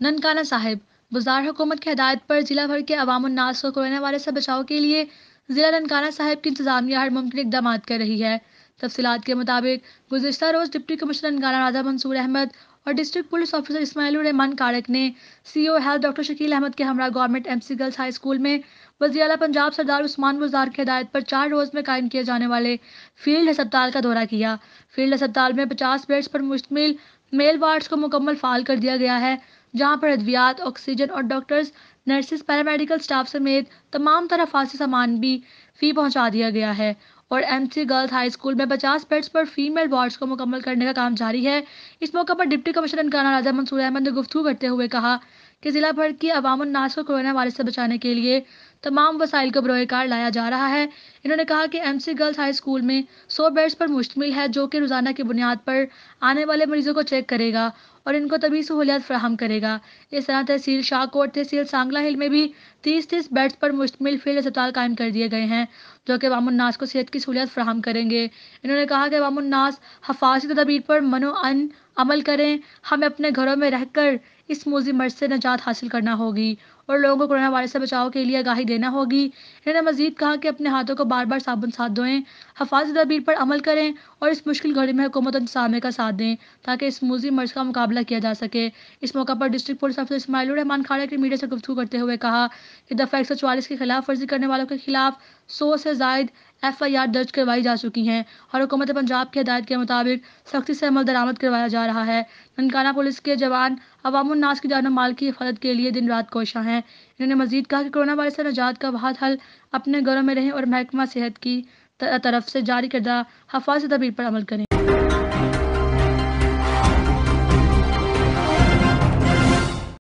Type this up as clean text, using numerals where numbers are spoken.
ननकाना साहिब बुज़ार हुकूमत की हदायत पर जिला भर के अवाम उन्नास को कोरोना वायरस से बचाव के लिए जिला ननकाना साहिब की इंतजामिया हर मुमकिन इकदाम कर रही है। तफसीलात के मुताबिक गुज़िश्ता रोज़ डिप्टी कमिश्नर ननकाना राजा मंसूर अहमद और district police officer Ismail Rehman कारक ने CEO health doctor Shakeel Ahmed के हमरा government MC girls high school में वज़ीर आला पंजाब सरदार उस्मान बुज़दार की हदायत पर 4 रोज़ में कायम किए जाने वाले फील्ड अस्पताल का दौरा किया। फील्ड अस्पताल में 50 बेड्स पर मुश्तमिल मेल वार्ड्स को मुकम्मल फाल कर दिया गया है, जहां पर अद्वियात, ऑक्सीजन और डॉक्टर्स, नर्सिस, पैरामेडिकल स्टाफ समेत तमाम तरह फासी सामान भी फी पहुंचा दिया गया है। और एमसी गर्ल्स हाई स्कूल में 50 बेड्स पर फीमेल वार्ड्स को मुकम्मल करने का काम जारी है। इस मौके पर डिप्टी कमिश्नर ननकाना राजा मंसूर अहमद ने गुफ्तगू करते हुए कहा कि जिला भर की अवाम उन्नास को कोरोना वायरस से बचाने के लिए तमाम वसाइल को बरोकार लाया जा रहा है। इन्होंने कहा कि एमसी गर्ल्स हाई स्कूल में 100 बेड्स पर मुश्तमिल है, जो कि रोजाना की बुनियाद पर आने वाले मरीजों को चेक करेगा और इनको तभी सहूलियत फराहम करेगा। इस तरह तहसील शाहकोट, तहसील सांगला हिल में भी 30-30 बेड्स पर मुश्तमिल फील्ड अस्पताल कायम कर दिए गए हैं, जो कि अवाम उन्नास को सेहत की सहूलियत फराहम करेंगे। इन्होंने कहा कि अवाम उन्नास हफाजती तदबीर पर मनो अमल करें। हमें अपने घरों में रहकर इस मूजी मर्ज से निजात हासिल करना होगी और लोगों को कोरोना वायरस से बचाव के लिए आगाही देना होगी। इन्होंने मजीद कहा कि अपने हाथों को बार बार साबुन साथ धोएं, हफाजती तदबीर पर अमल करें और इस मुश्किल घड़ी में हुकूमत और इंतजामिया का साथ दें ताकि इस मूजी मर्ज का मुकाबला किया जा सके। इस मौका पर district police officer Ismail Rahman Khadak ने मीडिया से गुफ्तगू करते हुए कहा कि दफ़ा 144 की खिलाफ वर्जी करने वालों के खिलाफ 100 से जायद FIR दर्ज करवाई जा चुकी हैं और हुकूमत पंजाब की हदायत के मुताबिक सख्ती से अमल दरामद करवाया जा रहा है। ननकाना पुलिस के जवान अवाम उन्नास की जान और माल की हिफाजत के लिए दिन रात कोशां हैं। इन्होंने मजीद कहा कि कोरोना वायरस से निजात का वाहिद हल अपने घरों में रहें और महकमा सेहत की तरफ से जारी करदा हफाजती तदबीर पर अमल करें।